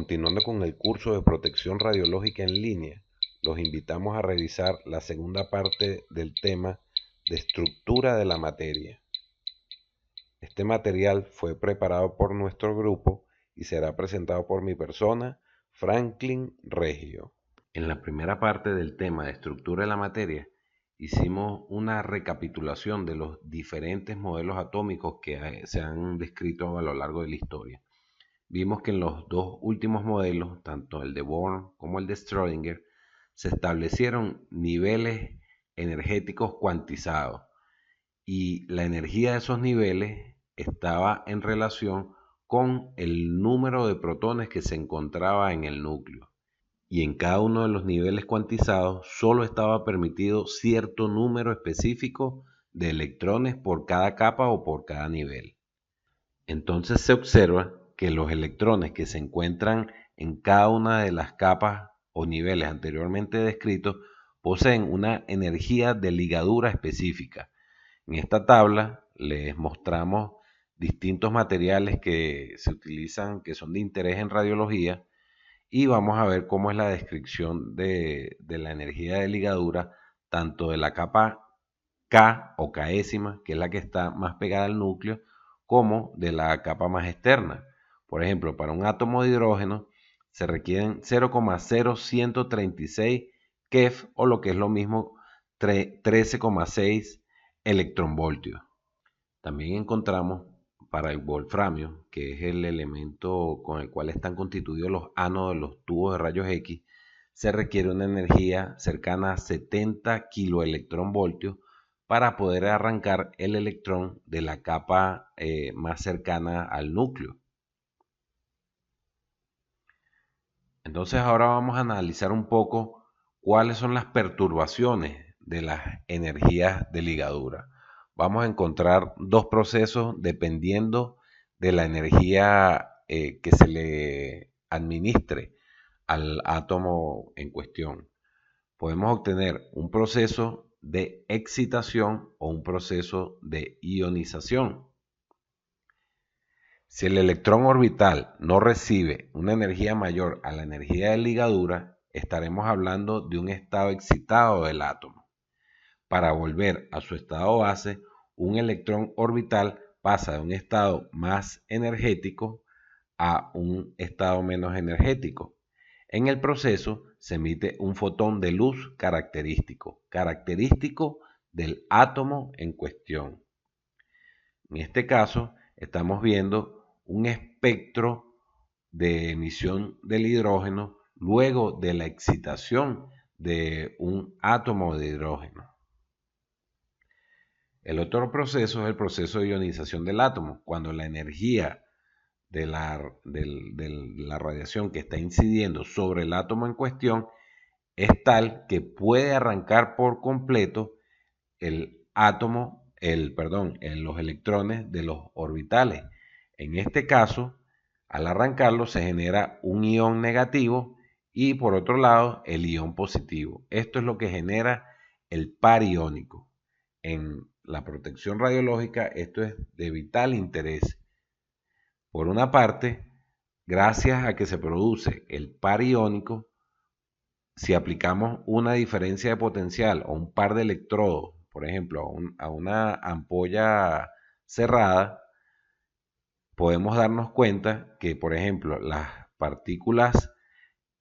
Continuando con el curso de protección radiológica en línea, los invitamos a revisar la segunda parte del tema de estructura de la materia. Este material fue preparado por nuestro grupo y será presentado por mi persona, Franklin Reggio. En la primera parte del tema de estructura de la materia, hicimos una recapitulación de los diferentes modelos atómicos que se han descrito a lo largo de la historia. Vimos que en los dos últimos modelos, tanto el de Born como el de Schrödinger, se establecieron niveles energéticos cuantizados y la energía de esos niveles estaba en relación con el número de protones que se encontraba en el núcleo. Y en cada uno de los niveles cuantizados solo estaba permitido cierto número específico de electrones por cada capa o por cada nivel. Entonces se observa que los electrones que se encuentran en cada una de las capas o niveles anteriormente descritos poseen una energía de ligadura específica. En esta tabla les mostramos distintos materiales que se utilizan, que son de interés en radiología, y vamos a ver cómo es la descripción de la energía de ligadura, tanto de la capa K o Késima, que es la que está más pegada al núcleo, como de la capa más externa. Por ejemplo, para un átomo de hidrógeno se requieren 0,0136 keV o lo que es lo mismo 13,6 electronvoltios. También encontramos para el wolframio, que es el elemento con el cual están constituidos los ánodos de los tubos de rayos X, se requiere una energía cercana a 70 kiloelectronvoltios para poder arrancar el electrón de la capa más cercana al núcleo. Entonces ahora vamos a analizar un poco cuáles son las perturbaciones de las energías de ligadura. Vamos a encontrar dos procesos dependiendo de la energía que se le administre al átomo en cuestión. Podemos obtener un proceso de excitación o un proceso de ionización. Si el electrón orbital no recibe una energía mayor a la energía de ligadura, estaremos hablando de un estado excitado del átomo. Para volver a su estado base, un electrón orbital pasa de un estado más energético a un estado menos energético. En el proceso se emite un fotón de luz característico del átomo en cuestión. En este caso, estamos viendo un espectro de emisión del hidrógeno luego de la excitación de un átomo de hidrógeno. El otro proceso es el proceso de ionización del átomo, cuando la energía de la radiación que está incidiendo sobre el átomo en cuestión es tal que puede arrancar por completo el átomo, los electrones de los orbitales. En este caso, al arrancarlo se genera un ion negativo y por otro lado el ion positivo. Esto es lo que genera el par iónico. En la protección radiológica esto es de vital interés. Por una parte, gracias a que se produce el par iónico, si aplicamos una diferencia de potencial o un par de electrodos, por ejemplo, a una ampolla cerrada, podemos darnos cuenta que, por ejemplo, las partículas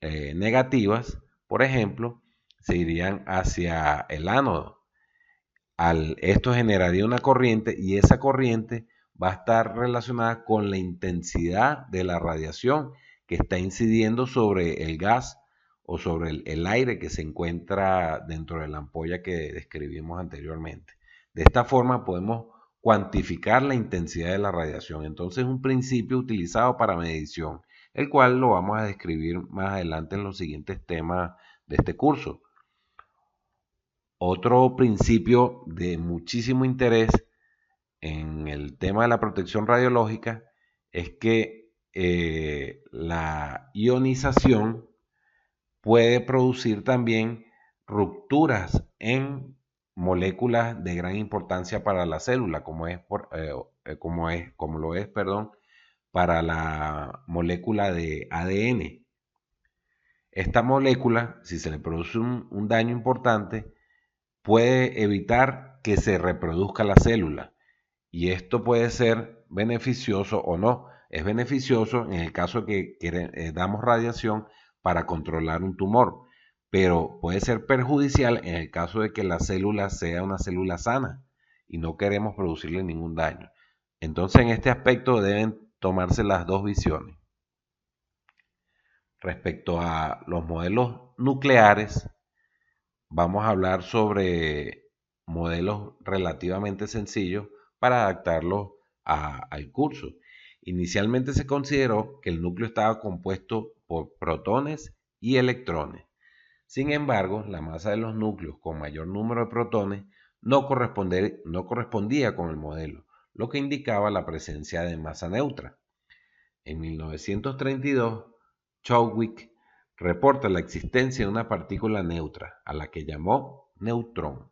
negativas, por ejemplo, se irían hacia el ánodo. Esto generaría una corriente y esa corriente va a estar relacionada con la intensidad de la radiación que está incidiendo sobre el gas o sobre el aire que se encuentra dentro de la ampolla que describimos anteriormente. De esta forma podemos cuantificar la intensidad de la radiación. Entonces es un principio utilizado para medición, el cual lo vamos a describir más adelante en los siguientes temas de este curso. Otro principio de muchísimo interés en el tema de la protección radiológica es que la ionización puede producir también rupturas en moléculas de gran importancia para la célula, como lo es para la molécula de ADN. Esta molécula, si se le produce un daño importante, puede evitar que se reproduzca la célula. Y esto puede ser beneficioso o no. Es beneficioso en el caso de que damos radiación para controlar un tumor, pero puede ser perjudicial en el caso de que la célula sea una célula sana y no queremos producirle ningún daño. Entonces, en este aspecto deben tomarse las dos visiones. Respecto a los modelos nucleares, vamos a hablar sobre modelos relativamente sencillos para adaptarlos al curso. Inicialmente se consideró que el núcleo estaba compuesto por protones y electrones. Sin embargo, la masa de los núcleos con mayor número de protones no correspondía con el modelo, lo que indicaba la presencia de masa neutra. En 1932, Chadwick reporta la existencia de una partícula neutra, a la que llamó neutrón.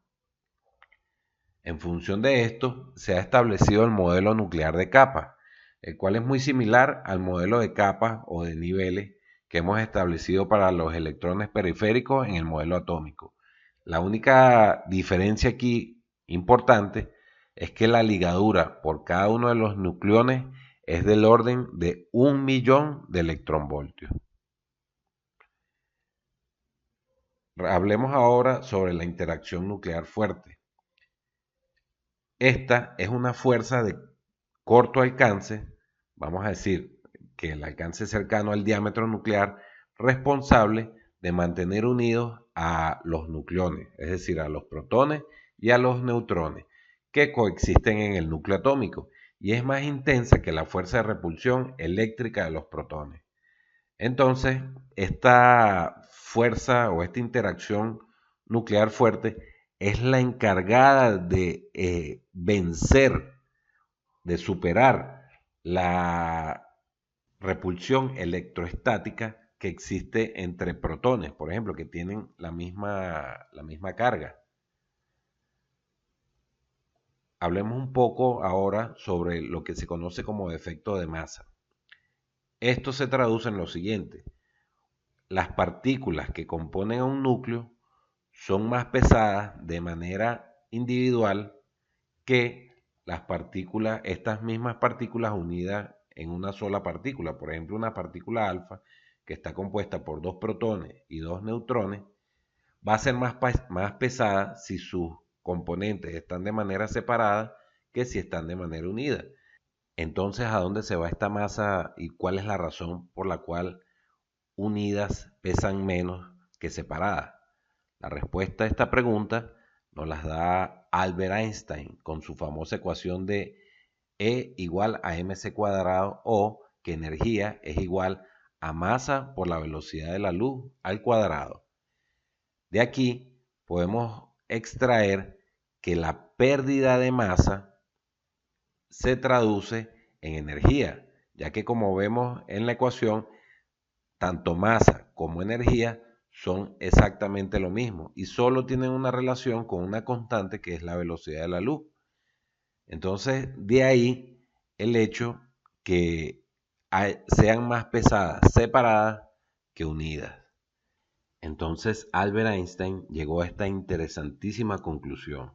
En función de esto, se ha establecido el modelo nuclear de capas, el cual es muy similar al modelo de capas o de niveles que hemos establecido para los electrones periféricos en el modelo atómico. La única diferencia aquí importante es que la ligadura por cada uno de los nucleones es del orden de 1.000.000 de electronvoltios. Hablemos ahora sobre la interacción nuclear fuerte. Esta es una fuerza de corto alcance, vamos a decir que el alcance cercano al diámetro nuclear, responsable de mantener unidos a los nucleones, es decir, a los protones y a los neutrones, que coexisten en el núcleo atómico, y es más intensa que la fuerza de repulsión eléctrica de los protones. Entonces, esta fuerza o esta interacción nuclear fuerte es la encargada de vencer, de superar la repulsión electroestática que existe entre protones, por ejemplo, que tienen la misma carga. Hablemos un poco ahora sobre lo que se conoce como efecto de masa. Esto se traduce en lo siguiente: las partículas que componen a un núcleo son más pesadas de manera individual que estas mismas partículas unidas en una sola partícula. Por ejemplo, una partícula alfa que está compuesta por 2 protones y 2 neutrones va a ser más pesada si sus componentes están de manera separada que si están de manera unida. Entonces, ¿a dónde se va esta masa y cuál es la razón por la cual unidas pesan menos que separadas? La respuesta a esta pregunta nos la da Albert Einstein con su famosa ecuación de E igual a mc cuadrado, o que energía es igual a masa por la velocidad de la luz al cuadrado. De aquí podemos extraer que la pérdida de masa se traduce en energía, ya que como vemos en la ecuación, tanto masa como energía son exactamente lo mismo y solo tienen una relación con una constante que es la velocidad de la luz. Entonces, de ahí el hecho que sean más pesadas separadas que unidas. Entonces, Albert Einstein llegó a esta interesantísima conclusión: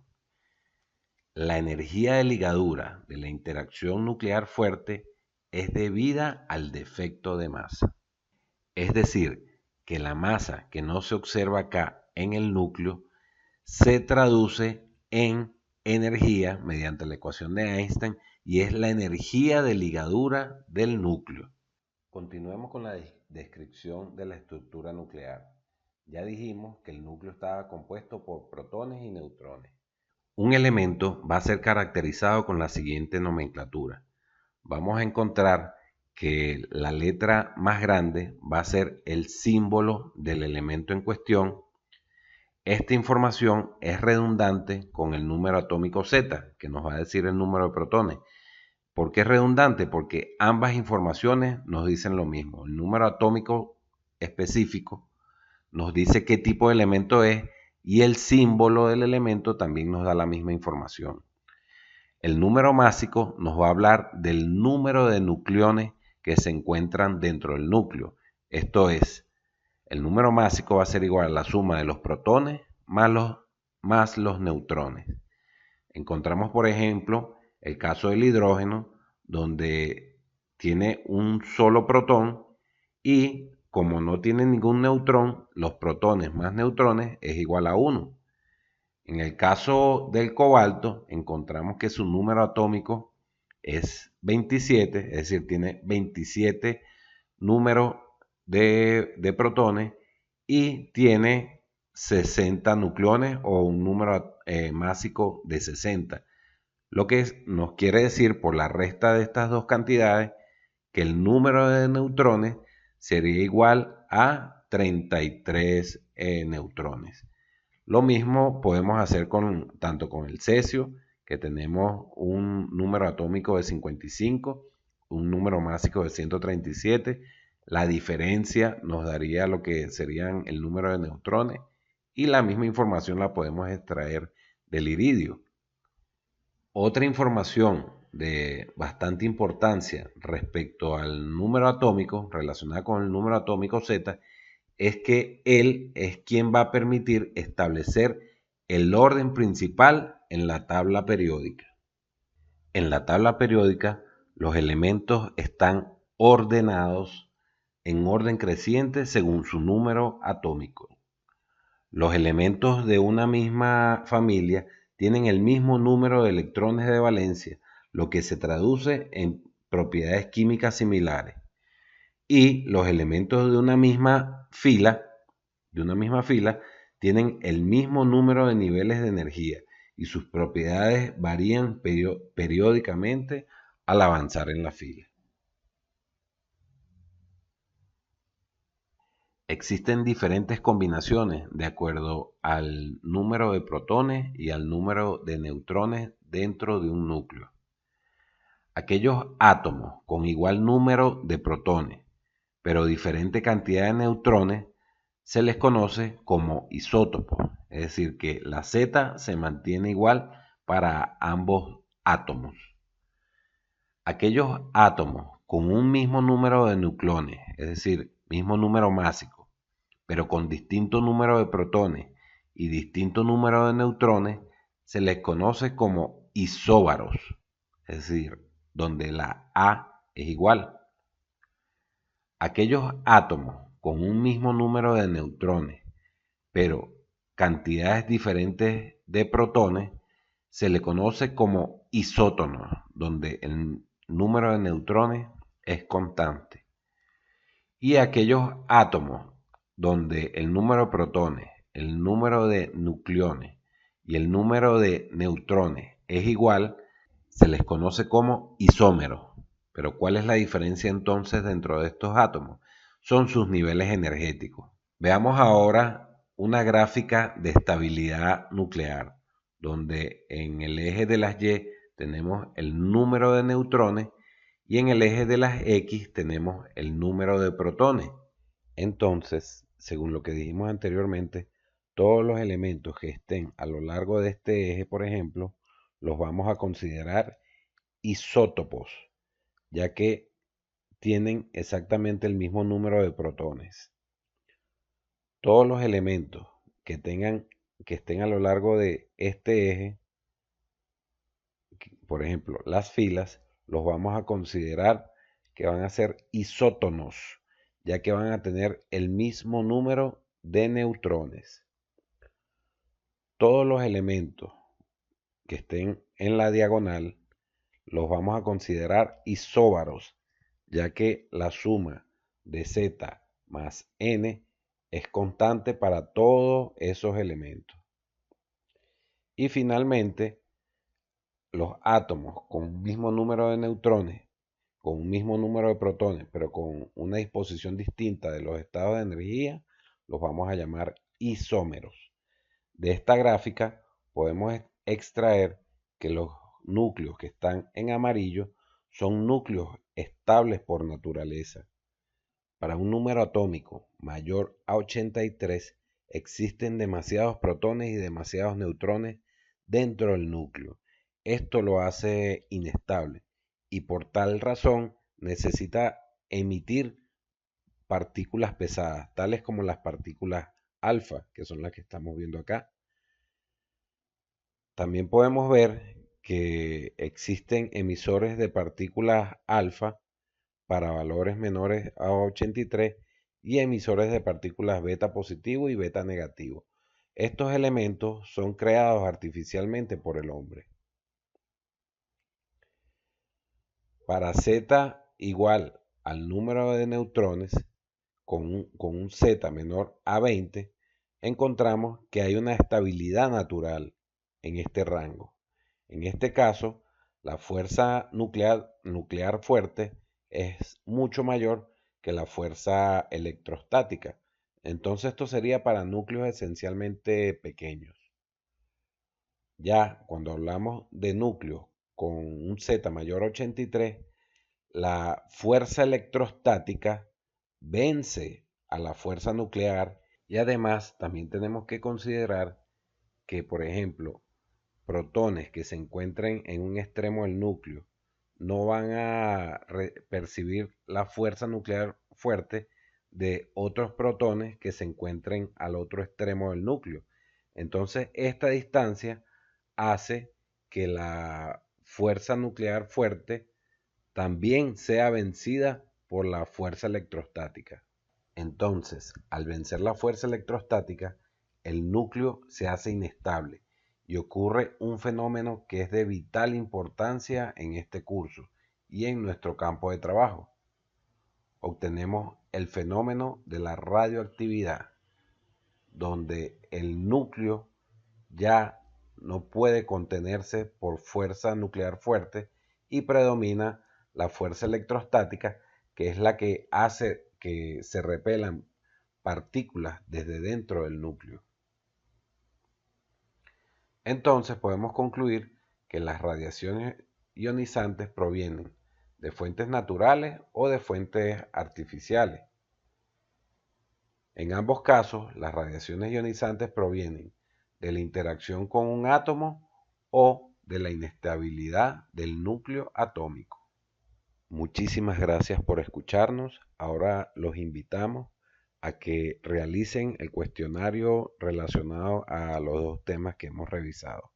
la energía de ligadura de la interacción nuclear fuerte es debida al defecto de masa. Es decir, que la masa que no se observa acá en el núcleo se traduce en energía mediante la ecuación de Einstein, y es la energía de ligadura del núcleo. Continuemos con la descripción de la estructura nuclear. Ya dijimos que el núcleo estaba compuesto por protones y neutrones. Un elemento va a ser caracterizado con la siguiente nomenclatura. Vamos a encontrar que la letra más grande va a ser el símbolo del elemento en cuestión. Esta información es redundante con el número atómico Z, que nos va a decir el número de protones. ¿Por qué es redundante? Porque ambas informaciones nos dicen lo mismo. El número atómico específico nos dice qué tipo de elemento es, y el símbolo del elemento también nos da la misma información. El número másico nos va a hablar del número de nucleones que se encuentran dentro del núcleo. Esto es, el número másico va a ser igual a la suma de los protones más los neutrones. Encontramos, por ejemplo, el caso del hidrógeno, donde tiene un solo protón y como no tiene ningún neutrón, los protones más neutrones es igual a 1. En el caso del cobalto, encontramos que su número atómico es 27, es decir, tiene 27 números de protones y tiene 60 nucleones o un número másico de 60. Lo que nos quiere decir por la resta de estas dos cantidades que el número de neutrones sería igual a 33 neutrones. Lo mismo podemos hacer tanto con el cesio, que tenemos un número atómico de 55, un número másico de 137. La diferencia nos daría lo que serían el número de neutrones y la misma información la podemos extraer del iridio. Otra información de bastante importancia respecto al número atómico, relacionada con el número atómico Z, es que él es quien va a permitir establecer el orden principal en la tabla periódica. En la tabla periódica, los elementos están ordenados en orden creciente según su número atómico. Los elementos de una misma familia tienen el mismo número de electrones de valencia, lo que se traduce en propiedades químicas similares. Y los elementos de una misma fila, tienen el mismo número de niveles de energía y sus propiedades varían periódicamente al avanzar en la fila. Existen diferentes combinaciones de acuerdo al número de protones y al número de neutrones dentro de un núcleo. Aquellos átomos con igual número de protones, pero diferente cantidad de neutrones, se les conoce como isótopos, es decir, que la Z se mantiene igual para ambos átomos. Aquellos átomos con un mismo número de nucleones, es decir, mismo número másico, pero con distinto número de protones y distinto número de neutrones, se les conoce como isóbaros, es decir, donde la A es igual. Aquellos átomos con un mismo número de neutrones, pero cantidades diferentes de protones, se le conoce como isótonos, donde el número de neutrones es constante. Y aquellos átomos donde el número de protones, el número de nucleones y el número de neutrones es igual, se les conoce como isómeros. Pero ¿cuál es la diferencia entonces dentro de estos átomos? Son sus niveles energéticos. Veamos ahora una gráfica de estabilidad nuclear, donde en el eje de las Y tenemos el número de neutrones y en el eje de las X tenemos el número de protones. Entonces, según lo que dijimos anteriormente, todos los elementos que estén a lo largo de este eje, por ejemplo, los vamos a considerar isótopos, ya que tienen exactamente el mismo número de protones. Todos los elementos que estén a lo largo de este eje, por ejemplo, las filas, los vamos a considerar que van a ser isótonos, ya que van a tener el mismo número de neutrones. Todos los elementos que estén en la diagonal los vamos a considerar isóbaros, ya que la suma de Z más N es constante para todos esos elementos. Y finalmente, los átomos con un mismo número de neutrones, con un mismo número de protones, pero con una disposición distinta de los estados de energía, los vamos a llamar isómeros. De esta gráfica podemos extraer que los núcleos que están en amarillo son núcleos estables por naturaleza. Para un número atómico mayor a 83 existen demasiados protones y demasiados neutrones dentro del núcleo, esto lo hace inestable y por tal razón necesita emitir partículas pesadas, tales como las partículas alfa, que son las que estamos viendo acá. También podemos ver que existen emisores de partículas alfa para valores menores a 83 y emisores de partículas beta positivo y beta negativo. Estos elementos son creados artificialmente por el hombre. Para z igual al número de neutrones con un z menor a 20, encontramos que hay una estabilidad natural en este rango. En este caso, la fuerza nuclear fuerte es mucho mayor que la fuerza electrostática. Entonces esto sería para núcleos esencialmente pequeños. Ya cuando hablamos de núcleos con un Z mayor a 83, la fuerza electrostática vence a la fuerza nuclear y además también tenemos que considerar que, por ejemplo, protones que se encuentren en un extremo del núcleo no van a percibir la fuerza nuclear fuerte de otros protones que se encuentren al otro extremo del núcleo. Entonces, esta distancia hace que la fuerza nuclear fuerte también sea vencida por la fuerza electrostática. Entonces, al vencer la fuerza electrostática, el núcleo se hace inestable y ocurre un fenómeno que es de vital importancia en este curso y en nuestro campo de trabajo. Obtenemos el fenómeno de la radioactividad, donde el núcleo ya no puede contenerse por fuerza nuclear fuerte y predomina la fuerza electrostática, que es la que hace que se repelan partículas desde dentro del núcleo. Entonces podemos concluir que las radiaciones ionizantes provienen de fuentes naturales o de fuentes artificiales. En ambos casos, las radiaciones ionizantes provienen de la interacción con un átomo o de la inestabilidad del núcleo atómico. Muchísimas gracias por escucharnos. Ahora los invitamos a que realicen el cuestionario relacionado a los dos temas que hemos revisado.